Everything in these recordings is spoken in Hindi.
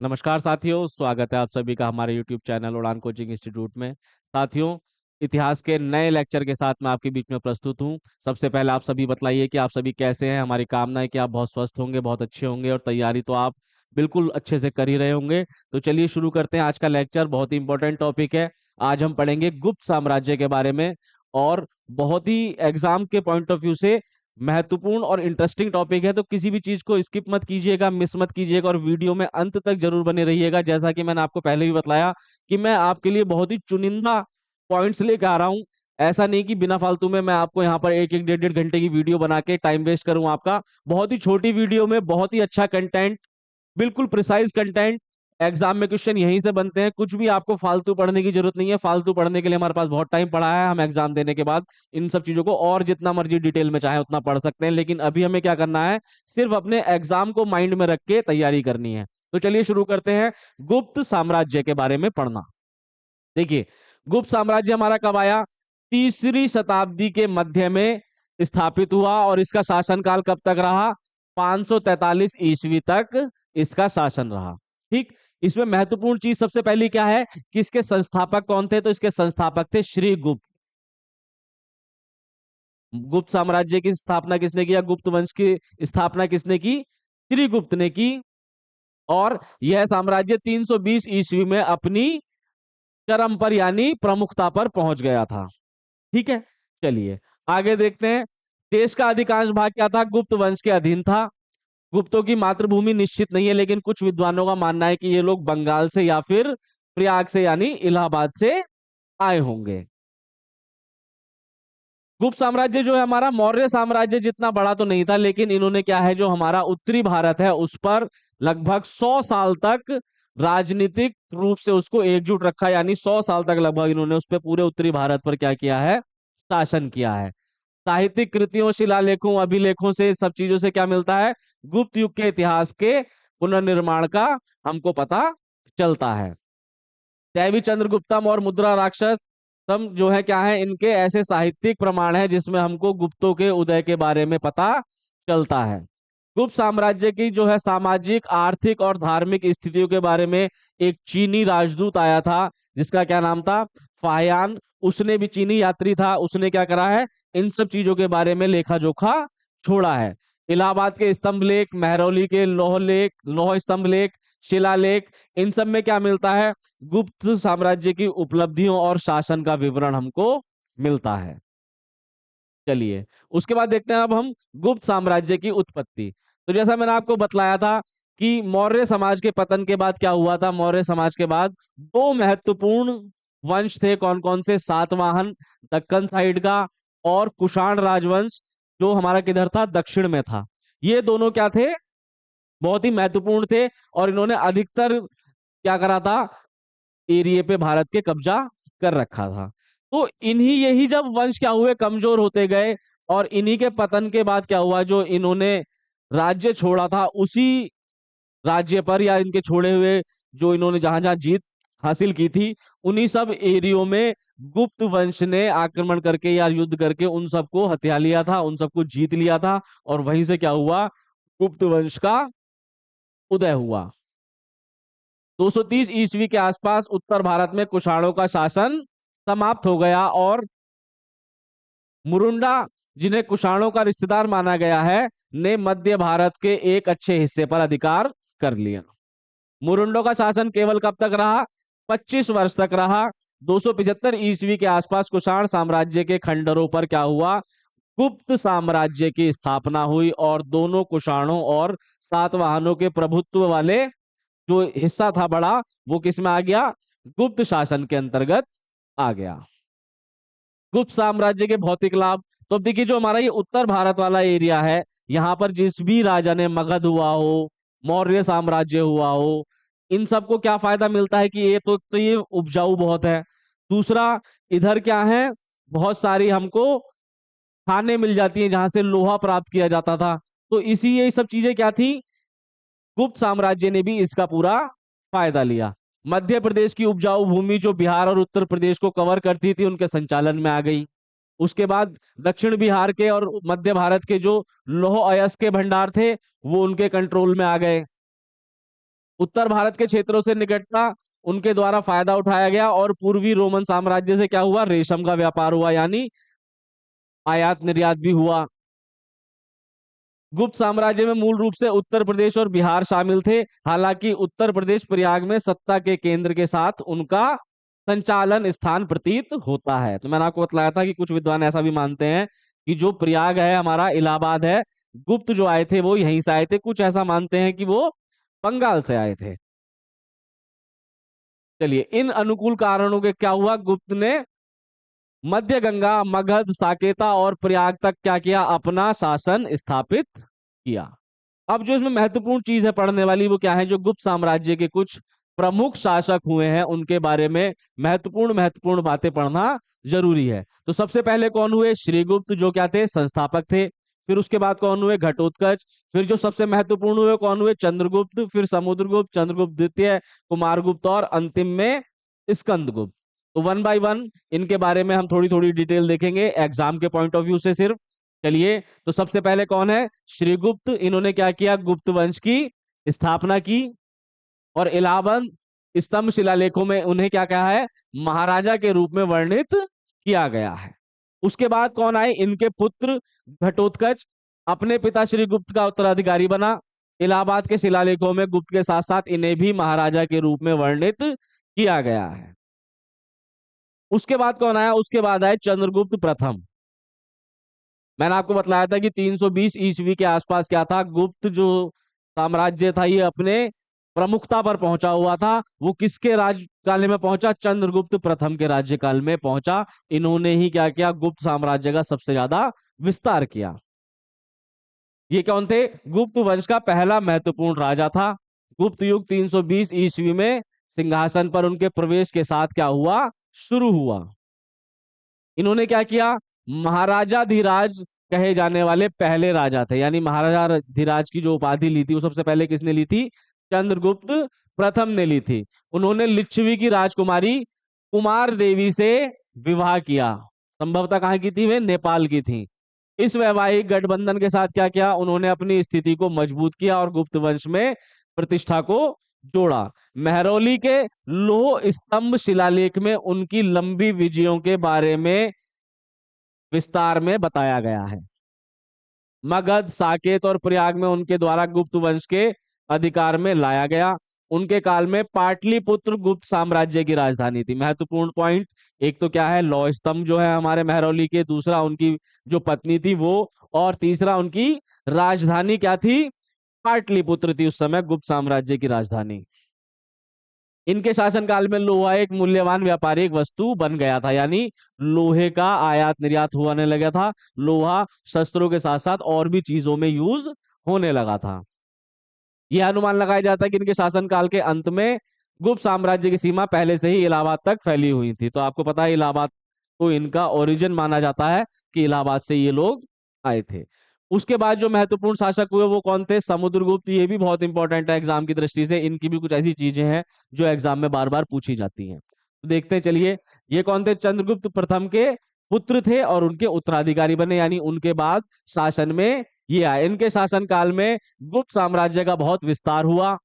नमस्कार साथियों, स्वागत है आप सभी का हमारे YouTube चैनल उड़ान कोचिंग इंस्टीट्यूट में। साथियों, इतिहास के नए लेक्चर के साथ मैं आपके बीच में प्रस्तुत हूं। सबसे पहले आप सभी बताइए कि आप सभी कैसे हैं। हमारी कामना है कि आप बहुत स्वस्थ होंगे, बहुत अच्छे होंगे और तैयारी तो आप बिल्कुल अच्छे से कर ही रहे होंगे। तो चलिए शुरू करते हैं आज का लेक्चर। बहुत ही इंपॉर्टेंट टॉपिक है। आज हम पढ़ेंगे गुप्त साम्राज्य के बारे में और बहुत ही एग्जाम के पॉइंट ऑफ व्यू से महत्वपूर्ण और इंटरेस्टिंग टॉपिक है। तो किसी भी चीज को स्किप मत कीजिएगा, मिस मत कीजिएगा और वीडियो में अंत तक जरूर बने रहिएगा। जैसा कि मैंने आपको पहले भी बताया कि मैं आपके लिए बहुत ही चुनिंदा पॉइंट्स लेकर आ रहा हूं। ऐसा नहीं कि बिना फालतू में मैं आपको यहाँ पर एक एक डेढ़ डेढ़ घंटे की वीडियो बना के टाइम वेस्ट करूं आपका। बहुत ही छोटी वीडियो में बहुत ही अच्छा कंटेंट, बिल्कुल प्रिसाइज कंटेंट। एग्जाम में क्वेश्चन यहीं से बनते हैं। कुछ भी आपको फालतू पढ़ने की जरूरत नहीं है। फालतू पढ़ने के लिए हमारे पास बहुत टाइम पड़ा है। हम एग्जाम देने के बाद इन सब चीजों को और जितना मर्जी डिटेल में चाहे उतना पढ़ सकते हैं, लेकिन अभी हमें क्या करना है, सिर्फ अपने एग्जाम को माइंड में रख के तैयारी करनी है। तो चलिए शुरू करते हैं गुप्त साम्राज्य के बारे में पढ़ना। देखिए, गुप्त साम्राज्य हमारा कब आया? तीसरी शताब्दी के मध्य में स्थापित हुआ और इसका शासनकाल कब तक रहा? 543 ईस्वी तक इसका शासन रहा। ठीक। इसमें महत्वपूर्ण चीज सबसे पहली क्या है कि इसके संस्थापक कौन थे? तो इसके संस्थापक थे श्री गुप्त। गुप्त साम्राज्य की स्थापना किसने किया? गुप्त वंश की स्थापना किसने की? श्री गुप्त ने की। और यह साम्राज्य 320 ईस्वी में अपनी चरम पर यानी प्रमुखता पर पहुंच गया था। ठीक है, चलिए आगे देखते हैं। देश का अधिकांश भाग क्या था? गुप्त वंश के अधीन था। गुप्तों की मातृभूमि निश्चित नहीं है, लेकिन कुछ विद्वानों का मानना है कि ये लोग बंगाल से या फिर प्रयाग से यानी इलाहाबाद से आए होंगे। गुप्त साम्राज्य जो है हमारा मौर्य साम्राज्य जितना बड़ा तो नहीं था, लेकिन इन्होंने क्या है, जो हमारा उत्तरी भारत है उस पर लगभग 100 साल तक राजनीतिक रूप से उसको एकजुट रखा। यानी 100 साल तक लगभग इन्होंने उस पर पूरे उत्तरी भारत पर क्या किया है? शासन किया है। साहित्यिक कृतियों, शिलालेखों, अभिलेखों से सब चीजों से क्या मिलता है? गुप्त युग के इतिहास के पुनर्निर्माण का हमको पता चलता है। दैवी चंद्रगुप्तम और मुद्रा राक्षस तम जो है क्या है, इनके ऐसे साहित्यिक प्रमाण है जिसमें हमको गुप्तों के उदय के बारे में पता चलता है। गुप्त साम्राज्य की जो है सामाजिक, आर्थिक और धार्मिक स्थितियों के बारे में एक चीनी राजदूत आया था जिसका क्या नाम था? फाहियान। उसने भी, चीनी यात्री था, उसने क्या करा है? इन सब चीजों के बारे में लेखा जोखा छोड़ा है। इलाहाबाद के स्तंभ लेख, महरौली के लौह लेख, लौह स्तंभ लेख, शिलालेख, इन सब में क्या मिलता है? गुप्त साम्राज्य की उपलब्धियों और शासन का विवरण हमको मिलता है। चलिए उसके बाद देखते हैं अब हम गुप्त साम्राज्य की उत्पत्ति। तो जैसा मैंने आपको बतलाया था कि मौर्य समाज के पतन के बाद क्या हुआ था? मौर्य समाज के बाद दो महत्वपूर्ण वंश थे। कौन कौन से? सातवाहन दक्कन साइड का और कुषाण राजवंश जो हमारा किधर था? दक्षिण में था। ये दोनों क्या थे? बहुत ही महत्वपूर्ण थे और इन्होंने अधिकतर क्या करा था? एरिया पे भारत के कब्जा कर रखा था। तो इन्हीं, यही जब वंश क्या हुए, कमजोर होते गए और इन्हीं के पतन के बाद क्या हुआ, जो इन्होंने राज्य छोड़ा था उसी राज्य पर, या इनके छोड़े हुए जो इन्होंने जहां जहां जीत हासिल की थी, उन्हीं सब एरियो में गुप्त वंश ने आक्रमण करके या युद्ध करके उन सबको हथिया लिया था, उन सबको जीत लिया था। और वहीं से क्या हुआ? गुप्त वंश का उदय हुआ। 230 ईस्वी के आसपास उत्तर भारत में कुषाणों का शासन समाप्त हो गया और मुरुंडा, जिन्हें कुषाणों का रिश्तेदार माना गया है, ने मध्य भारत के एक अच्छे हिस्से पर अधिकार कर लिया। मुरुंडों का शासन केवल कब तक रहा? 25 वर्ष तक रहा। 275 ईस्वी के आसपास कुषाण साम्राज्य के खंडरों पर क्या हुआ? गुप्त साम्राज्य की स्थापना हुई और दोनों कुषाणों और सातवाहनों के प्रभुत्व वाले जो हिस्सा था बड़ा, वो किस में आ गया? गुप्त शासन के अंतर्गत आ गया। गुप्त साम्राज्य के भौतिक लाभ। तो अब देखिए, जो हमारा ये उत्तर भारत वाला एरिया है, यहाँ पर जिस भी राजा ने, मगध हुआ हो, मौर्य साम्राज्य हुआ हो, इन सबको क्या फायदा मिलता है कि ये तो ये उपजाऊ बहुत है। दूसरा, इधर क्या है, बहुत सारी हमको खाने मिल जाती हैं जहां से लोहा प्राप्त किया जाता था। तो इसी, ये सब चीजें क्या थी? गुप्त साम्राज्य ने भी इसका पूरा फायदा लिया। मध्य प्रदेश की उपजाऊ भूमि जो बिहार और उत्तर प्रदेश को कवर करती थी, उनके संचालन में आ गई। उसके बाद दक्षिण बिहार के और मध्य भारत के जो लौह अयस्क के भंडार थे, वो उनके कंट्रोल में आ गए। उत्तर भारत के क्षेत्रों से निकटता, उनके द्वारा फायदा उठाया गया, और पूर्वी रोमन साम्राज्य से क्या हुआ, रेशम का व्यापार हुआ, यानी आयात निर्यात भी हुआ। गुप्त साम्राज्य में मूल रूप से उत्तर प्रदेश और बिहार शामिल थे। हालांकि उत्तर प्रदेश प्रयाग में सत्ता के केंद्र के साथ उनका संचालन स्थान प्रतीत होता है। तो मैंने आपको बताया था कि कुछ विद्वान ऐसा भी मानते हैं कि जो प्रयाग है हमारा, इलाहाबाद है, गुप्त जो आए थे वो यहीं से आए थे। कुछ ऐसा मानते हैं कि वो बंगाल से आए थे। चलिए, इन अनुकूल कारणों के क्या हुआ, गुप्त ने मध्य गंगा, मगध, साकेता और प्रयाग तक क्या किया, अपना शासन स्थापित किया। अब जो इसमें महत्वपूर्ण चीज है पढ़ने वाली, वो क्या है, जो गुप्त साम्राज्य के कुछ प्रमुख शासक हुए हैं उनके बारे में महत्वपूर्ण महत्वपूर्ण बातें पढ़ना जरूरी है। तो सबसे पहले कौन हुए, श्रीगुप्त, जो क्या थे, संस्थापक थे। फिर उसके बाद कौन हुए, घटोत्कच। फिर जो सबसे महत्वपूर्ण हुए कौन हुए, चंद्रगुप्त। फिर समुद्रगुप्त, चंद्रगुप्त द्वितीय, कुमारगुप्त, और अंतिम में स्कंदगुप्त। तो वन बाय वन इनके बारे में हम थोड़ी थोड़ी डिटेल देखेंगे एग्जाम के पॉइंट ऑफ व्यू से सिर्फ। चलिए, तो सबसे पहले कौन है, श्रीगुप्त। इन्होंने क्या किया, गुप्त वंश की स्थापना की, और इलाहाबाद स्तंभ शिलालेखों में उन्हें क्या कहा है, महाराजा के रूप में वर्णित किया गया है। उसके बाद कौन आए, इनके पुत्र घटोत्कच अपने पिता श्रीगुप्त का उत्तराधिकारी बना। इलाहाबाद के शिलालेखों में गुप्त के साथ साथ इन्हें भी महाराजा के रूप में वर्णित किया गया है। उसके बाद कौन आया, उसके बाद आए चंद्रगुप्त प्रथम। मैंने आपको बतलाया था कि 320 ईस्वी के आसपास क्या था, गुप्त जो साम्राज्य था ये अपने प्रमुखता पर पहुंचा हुआ था। वो किसके राज्यकाल में पहुंचा, चंद्रगुप्त प्रथम के राज्यकाल में पहुंचा। इन्होंने ही क्या किया, गुप्त साम्राज्य का सबसे ज्यादा विस्तार किया। ये कौन थे, गुप्त वंश का पहला महत्वपूर्ण राजा था। गुप्त युग 320 ईस्वी में सिंहासन पर उनके प्रवेश के साथ क्या हुआ, शुरू हुआ। इन्होंने क्या किया, महाराजा धीराज कहे जाने वाले पहले राजा थे। यानी महाराजा धीराज की जो उपाधि ली थी वो सबसे पहले किसने ली थी, चंद्रगुप्त प्रथम ने ली थी। उन्होंने लिच्छवी की राजकुमारी कुमार देवी से विवाह किया। संभवतः कहाँ की थी वे, नेपाल की थी। इस वैवाहिक गठबंधन के साथ क्या किया, उन्होंने अपनी स्थिति को मजबूत किया और गुप्त वंश में प्रतिष्ठा को जोड़ा। महरौली के लौह स्तंभ शिलालेख में उनकी लंबी विजयों के बारे में विस्तार में बताया गया है। मगध, साकेत और प्रयाग में उनके द्वारा गुप्त वंश के अधिकार में लाया गया। उनके काल में पाटलिपुत्र गुप्त साम्राज्य की राजधानी थी। महत्वपूर्ण पॉइंट, एक तो क्या है, लौह स्तंभ जो है हमारे महरौली के, दूसरा उनकी जो पत्नी थी वो, और तीसरा उनकी राजधानी क्या थी, पाटलिपुत्र थी उस समय गुप्त साम्राज्य की राजधानी। इनके शासनकाल में लोहा एक मूल्यवान व्यापारिक वस्तु बन गया था। यानी लोहे का आयात निर्यात होने लगा था। लोहा शस्त्रों के साथ साथ और भी चीजों में यूज होने लगा था। यह अनुमान लगाया जाता है कि इनके शासनकाल के अंत में गुप्त साम्राज्य की सीमा पहले से ही इलाहाबाद तक फैली हुई थी। तो आपको पता है इलाहाबाद को इनका ओरिजिन माना जाता है कि इलाहाबाद से ये लोग आए थे। उसके बाद जो महत्वपूर्ण शासक हुए वो कौन थे, समुद्रगुप्त। ये भी बहुत इंपॉर्टेंट है एग्जाम की दृष्टि से। इनकी भी कुछ ऐसी चीजें हैं जो एग्जाम में बार बार पूछी जाती हैं। तो देखते हैं, चलिए, ये कौन थे, चंद्रगुप्त प्रथम के पुत्र थे और उनके उत्तराधिकारी बने, यानी उनके बाद शासन में ये आए। इनके शासन काल में गुप्त साम्राज्य का बहुत विस्तार हुआ।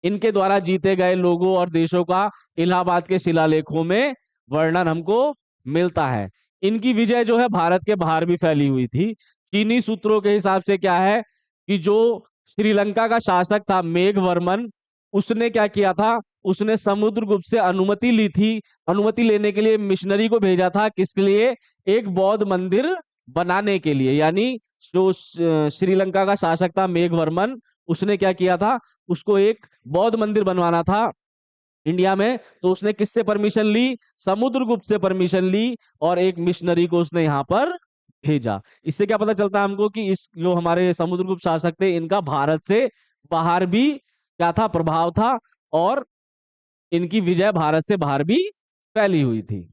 इनके द्वारा जीते गए लोगों और देशों का इलाहाबाद के शिलालेखों में वर्णन हमको मिलता है। इनकी विजय जो है भारत के बाहर भी फैली हुई थी। चीनी सूत्रों के हिसाब से क्या है कि जो श्रीलंका का शासक था मेघवर्मन, उसने क्या किया था, उसने समुद्रगुप्त से अनुमति ली थी। अनुमति लेने के लिए मिशनरी को भेजा था, किसके लिए, एक बौद्ध मंदिर बनाने के लिए। यानी जो श्रीलंका का शासक था मेघवर्मन, उसने क्या किया था, उसको एक बौद्ध मंदिर बनवाना था इंडिया में। तो उसने किससे परमिशन ली, समुद्रगुप्त से परमिशन ली, और एक मिशनरी को उसने यहाँ पर भेजा। इससे क्या पता चलता है हमको कि इस जो हमारे समुद्रगुप्त शासक थे इनका भारत से बाहर भी क्या था, प्रभाव था, और इनकी विजय भारत से बाहर भी फैली हुई थी।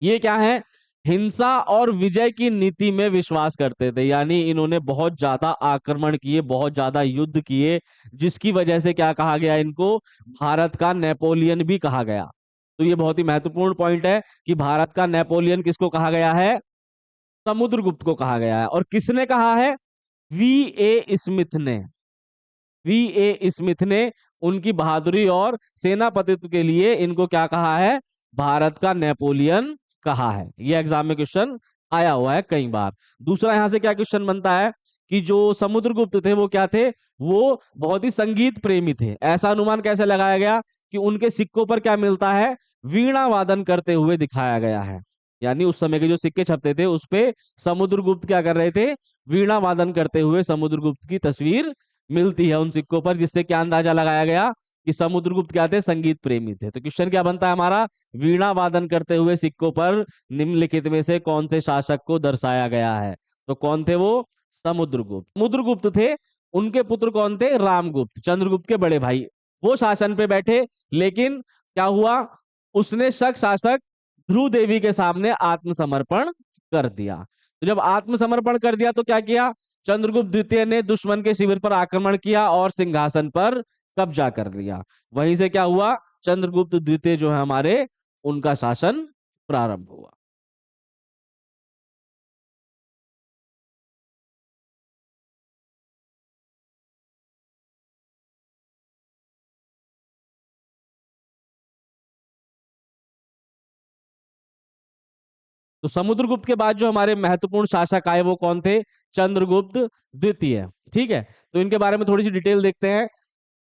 ये क्या है, हिंसा और विजय की नीति में विश्वास करते थे। यानी इन्होंने बहुत ज्यादा आक्रमण किए, बहुत ज्यादा युद्ध किए, जिसकी वजह से क्या कहा गया, इनको भारत का नेपोलियन भी कहा गया। तो ये बहुत ही महत्वपूर्ण पॉइंट है कि भारत का नेपोलियन किसको कहा गया है, समुद्रगुप्त को कहा गया है। और किसने कहा है, वी ए स्मिथ ने। V.A. स्मिथ ने उनकी बहादुरी और सेनापतित्व के लिए इनको क्या कहा है? भारत का नेपोलियन कहा है। ये एग्जाम में क्वेश्चन आया हुआ है कई बार। दूसरा यहां से क्या क्वेश्चन बनता है कि जो समुद्रगुप्त थे वो क्या थे? वो बहुत ही संगीत प्रेमी थे। ऐसा अनुमान कैसे लगाया गया कि उनके सिक्कों पर क्या मिलता है? वीणा वादन करते हुए दिखाया गया है। यानी उस समय के जो सिक्के छपते थे उस पे समुद्रगुप्त क्या कर रहे थे? वीणा वादन करते हुए समुद्रगुप्त की तस्वीर मिलती है उन सिक्कों पर, जिससे क्या अंदाजा लगाया गया कि समुद्रगुप्त क्या थे? संगीत प्रेमी थे। तो क्वेश्चन क्या बनता है हमारा? वीणा वादन करते हुए सिक्कों पर निम्नलिखित में से कौन से शासक को दर्शाया गया है? तो कौन थे वो? समुद्रगुप्त। समुद्रगुप्त थे। उनके पुत्र कौन थे? रामगुप्त, चंद्रगुप्त के बड़े भाई। वो शासन पे बैठे, लेकिन क्या हुआ? उसने शक शासक ध्रुव देवी के सामने आत्मसमर्पण कर दिया। तो जब आत्मसमर्पण कर दिया तो क्या किया? चंद्रगुप्त द्वितीय ने दुश्मन के शिविर पर आक्रमण किया और सिंहासन पर कब्जा कर लिया। वहीं से क्या हुआ? चंद्रगुप्त द्वितीय जो है हमारे, उनका शासन प्रारंभ हुआ। तो समुद्रगुप्त के बाद जो हमारे महत्वपूर्ण शासक आए वो कौन थे? चंद्रगुप्त द्वितीय। ठीक है, तो इनके बारे में थोड़ी सी डिटेल देखते हैं।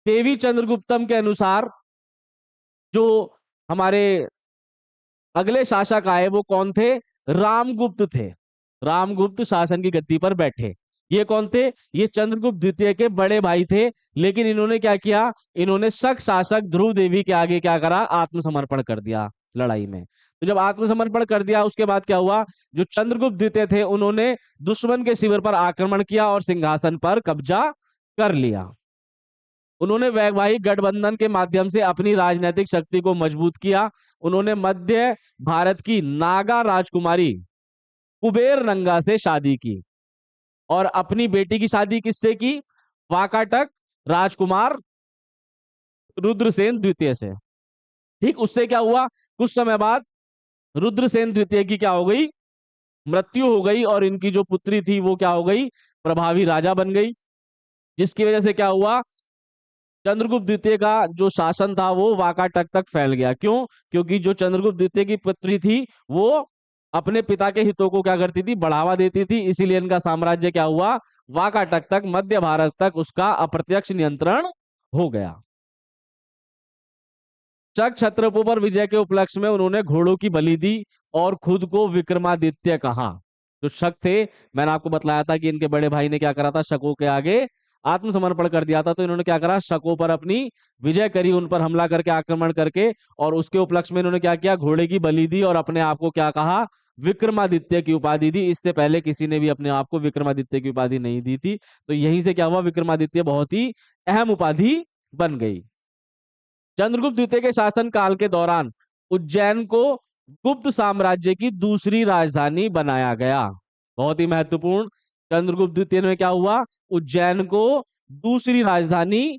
देवी चंद्रगुप्तम के अनुसार जो हमारे अगले शासक आए वो कौन थे? रामगुप्त थे। रामगुप्त शासन की गद्दी पर बैठे। ये कौन थे? ये चंद्रगुप्त द्वितीय के बड़े भाई थे। लेकिन इन्होंने क्या किया? इन्होंने शक शासक ध्रुव देवी के आगे क्या करा? आत्मसमर्पण कर दिया लड़ाई में। तो जब आत्मसमर्पण कर दिया उसके बाद क्या हुआ? जो चंद्रगुप्त द्वितीय थे उन्होंने दुश्मन के शिविर पर आक्रमण किया और सिंहासन पर कब्जा कर लिया। उन्होंने वैवाहिक गठबंधन के माध्यम से अपनी राजनीतिक शक्ति को मजबूत किया। उन्होंने मध्य भारत की नागा राजकुमारी कुबेर नंगा से शादी की और अपनी बेटी की शादी किससे की? वाकाटक राजकुमार रुद्रसेन द्वितीय से। ठीक, उससे क्या हुआ? कुछ समय बाद रुद्रसेन द्वितीय की क्या हो गई? मृत्यु हो गई और इनकी जो पुत्री थी वो क्या हो गई? प्रभावी राजा बन गई। जिसकी वजह से क्या हुआ? चंद्रगुप्त द्वितीय का जो शासन था वो वाकाटक तक फैल गया। क्यों? क्योंकि जो चंद्रगुप्त द्वितीय की पुत्री थी वो अपने पिता के हितों को क्या करती थी? बढ़ावा देती थी। इसीलिए इनका साम्राज्य क्या हुआ? वाकाटक तक, मध्य भारत तक उसका अप्रत्यक्ष नियंत्रण हो गया। शक क्षत्रपों पर विजय के उपलक्ष्य में उन्होंने घोड़ों की बलि दी और खुद को विक्रमादित्य कहा। जो शक थे, मैंने आपको बतलाया था कि इनके बड़े भाई ने क्या करा था? शकों के आगे आत्मसमर्पण कर दिया था। तो इन्होंने क्या करा? शकों पर अपनी विजय करी, उन पर हमला करके, आक्रमण करके, और उसके उपलक्ष्य में इन्होंने क्या किया? घोड़े की बलि दी और अपने आप को क्या कहा? विक्रमादित्य की उपाधि दी। इससे पहले किसी ने भी अपने आप को विक्रमादित्य की उपाधि नहीं दी थी। तो यहीं से क्या हुआ? विक्रमादित्य बहुत ही अहम उपाधि बन गई। चंद्रगुप्त द्वितीय के शासन काल के दौरान उज्जैन को गुप्त साम्राज्य की दूसरी राजधानी बनाया गया। बहुत ही महत्वपूर्ण। चंद्रगुप्त द्वितीय में क्या हुआ? उज्जैन को दूसरी राजधानी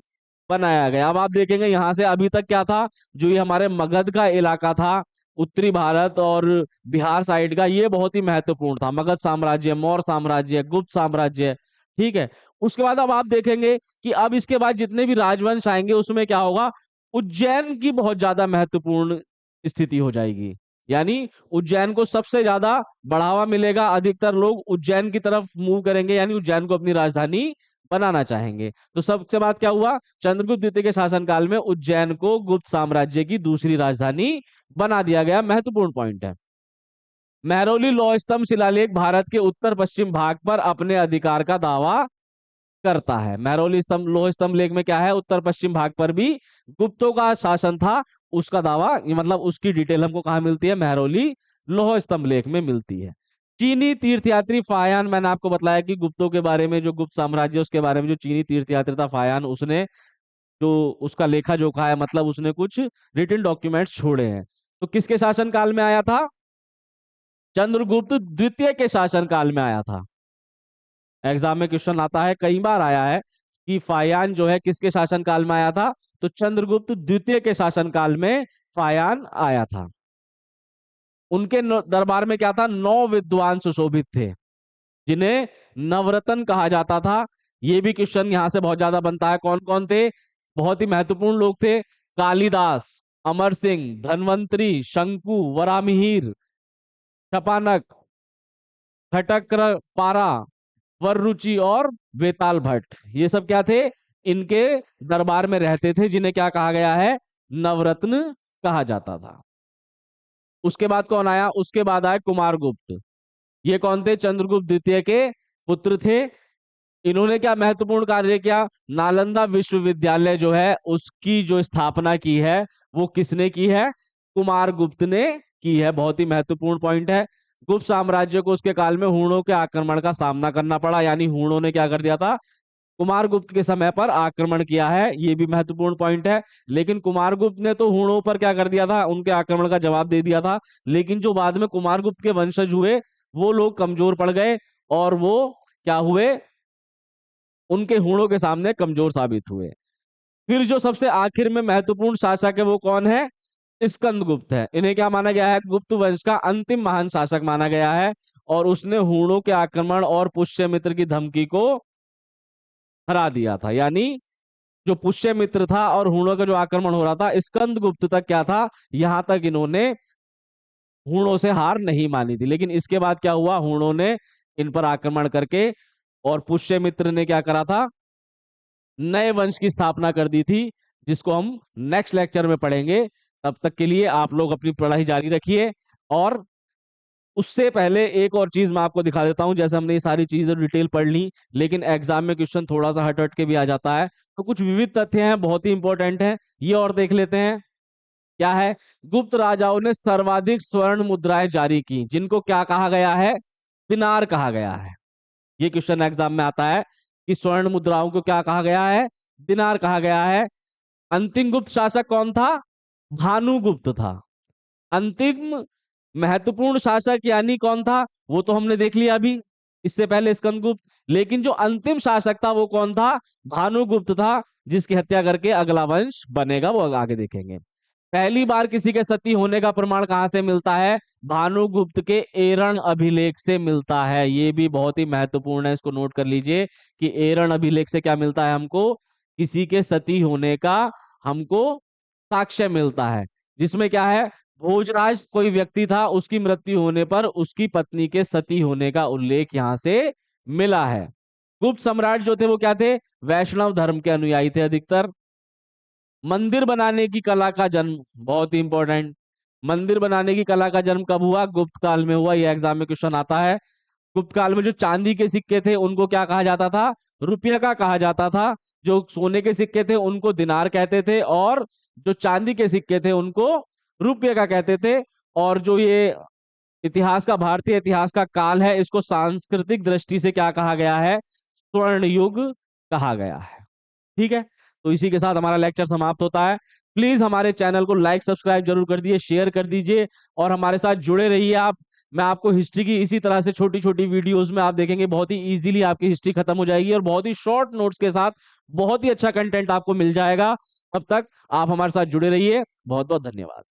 बनाया गया। अब आप देखेंगे यहां से अभी तक क्या था? जो ये हमारे मगध का इलाका था, उत्तरी भारत और बिहार साइड का, ये बहुत ही महत्वपूर्ण था। मगध साम्राज्य, मौर्य साम्राज्य, गुप्त साम्राज्य। ठीक है, उसके बाद अब आप देखेंगे कि अब इसके बाद जितने भी राजवंश आएंगे उसमें क्या होगा? उज्जैन की बहुत ज्यादा महत्वपूर्ण स्थिति हो जाएगी। यानी उज्जैन को सबसे ज्यादा बढ़ावा मिलेगा। अधिकतर लोग उज्जैन की तरफ मूव करेंगे, यानी उज्जैन को अपनी राजधानी बनाना चाहेंगे। तो सबसे बाद क्या हुआ? चंद्रगुप्त द्वितीय के शासनकाल में उज्जैन को गुप्त साम्राज्य की दूसरी राजधानी बना दिया गया। महत्वपूर्ण पॉइंट है। महरौली लौह स्तंभ शिलालेख भारत के उत्तर पश्चिम भाग पर अपने अधिकार का दावा करता है। महरौली स्तंभ, लौह स्तंभ लेख में क्या है? उत्तर पश्चिम भाग पर भी गुप्तों का शासन था, उसका दावा, ये मतलब उसकी डिटेल हमको कहाँ मिलती है? महरौली लौह स्तंभ लेख में मिलती है। चीनी तीर्थयात्री फायान, मैंने आपको बताया कि गुप्तों के बारे में, जो गुप्त साम्राज्य उसके बारे में, जो चीनी तीर्थयात्री था फायान, उसने जो उसका लेखा जोखा है, मतलब उसने कुछ रिटन डॉक्यूमेंट्स छोड़े हैं। तो किसके शासन काल में आया था? चंद्रगुप्त द्वितीय के शासन काल में आया था। एग्जाम में क्वेश्चन आता है, कई बार आया है कि फायान जो है किसके शासन काल में आया था? तो चंद्रगुप्त द्वितीय के शासन काल में फायान आया था। उनके दरबार में क्या था? 9 विद्वान सुशोभित थे, जिन्हें नवरत्न कहा जाता था। ये भी क्वेश्चन यहाँ से बहुत ज्यादा बनता है। कौन कौन थे? बहुत ही महत्वपूर्ण लोग थे। कालिदास, अमर सिंह, धन्वंतरी, शंकु, वरामिहिर, शपानक, घटक पारा, वररुचि और वेताल भट्ट, ये सब क्या थे? इनके दरबार में रहते थे, जिन्हें क्या कहा गया है? नवरत्न कहा जाता था। उसके बाद कौन आया? उसके बाद आए कुमारगुप्त। ये कौन थे? चंद्रगुप्त द्वितीय के पुत्र थे। इन्होंने क्या महत्वपूर्ण कार्य किया? नालंदा विश्वविद्यालय जो है उसकी जो स्थापना की है वो किसने की है? कुमारगुप्त ने की है। बहुत ही महत्वपूर्ण पॉइंट है। गुप्त साम्राज्य को उसके काल में हूणों के आक्रमण का सामना करना पड़ा, यानी हूणों ने क्या कर दिया था? कुमारगुप्त के समय पर आक्रमण किया है, ये भी महत्वपूर्ण पॉइंट है। लेकिन कुमारगुप्त ने तो हूणों पर क्या कर दिया था? उनके आक्रमण का जवाब दे दिया था। लेकिन जो बाद में कुमारगुप्त के वंशज हुए वो लोग कमजोर पड़ गए और वो क्या हुए? उनके हूणों के सामने कमजोर साबित हुए। फिर जो सबसे आखिर में महत्वपूर्ण शासक है वो कौन है? स्कंदगुप्त है। इन्हें क्या माना गया है? गुप्त वंश का अंतिम महान शासक माना गया है। और उसने हूणों के आक्रमण और पुष्यमित्र की धमकी को हरा दिया था। यानी जो पुष्यमित्र था और हूणों का जो आक्रमण हो रहा था, स्कंदगुप्त तक क्या था? यहां तक इन्होंने हूणों से हार नहीं मानी थी। लेकिन इसके बाद क्या हुआ? हूणों ने इन पर आक्रमण करके और पुष्यमित्र ने क्या करा था? नए वंश की स्थापना कर दी थी, जिसको हम नेक्स्ट लेक्चर में पढ़ेंगे। तब तक के लिए आप लोग अपनी पढ़ाई जारी रखिए। और उससे पहले एक और चीज मैं आपको दिखा देता हूं। जैसे हमने ये सारी चीजें डिटेल पढ़ ली, लेकिन एग्जाम में क्वेश्चन थोड़ा सा हट हट के भी आ जाता है, तो कुछ विविध तथ्य हैं, बहुत ही इंपॉर्टेंट है, ये और देख लेते हैं। क्या है? गुप्त राजाओं ने सर्वाधिक स्वर्ण मुद्राएं जारी की, जिनको क्या कहा गया है? दिनार कहा गया है। ये क्वेश्चन एग्जाम में आता है कि स्वर्ण मुद्राओं को क्या कहा गया है? दिनार कहा गया है। अंतिम गुप्त शासक कौन था? भानुगुप्त था। अंतिम महत्वपूर्ण शासक यानी कौन था? वो तो हमने देख लिया अभी, इससे पहले स्कंदगुप्त। लेकिन जो अंतिम शासक था वो कौन था? भानुगुप्त था, जिसकी हत्या करके अगला वंश बनेगा वो आगे देखेंगे। पहली बार किसी के सती होने का प्रमाण कहां से मिलता है? भानुगुप्त के एरण अभिलेख से मिलता है। ये भी बहुत ही महत्वपूर्ण है, इसको नोट कर लीजिए कि एरण अभिलेख से क्या मिलता है हमको? किसी के सती होने का हमको साक्ष्य मिलता है, जिसमें क्या है? भोजराज कोई व्यक्ति था, उसकी मृत्यु होने पर उसकी पत्नी के सती होने का उल्लेख यहां से मिला है। गुप्त सम्राट जो थे वो क्या थे? वैष्णव धर्म के अनुयायी थे अधिकतर। मंदिर बनाने की कला का जन्म, बहुत ही इंपॉर्टेंट, मंदिर बनाने की कला का जन्म कब हुआ? गुप्त काल में हुआ। यह एग्जाम में क्वेश्चन आता है। गुप्त काल में जो चांदी के सिक्के थे उनको क्या कहा जाता था? रुपये का कहा जाता था। जो सोने के सिक्के थे उनको दिनार कहते थे, और जो चांदी के सिक्के थे उनको रुपये का कहते थे। और जो ये इतिहास का, भारतीय इतिहास का काल है, इसको सांस्कृतिक दृष्टि से क्या कहा गया है? स्वर्ण युग कहा गया है। ठीक है, तो इसी के साथ हमारा लेक्चर समाप्त होता है। प्लीज हमारे चैनल को लाइक सब्सक्राइब जरूर कर दिए, शेयर कर दीजिए और हमारे साथ जुड़े रहिए आप। मैं आपको हिस्ट्री की इसी तरह से छोटी छोटी वीडियोस में आप देखेंगे, बहुत ही इजीली आपकी हिस्ट्री खत्म हो जाएगी और बहुत ही शॉर्ट नोट्स के साथ बहुत ही अच्छा कंटेंट आपको मिल जाएगा। तब तक आप हमारे साथ जुड़े रहिए। बहुत बहुत धन्यवाद।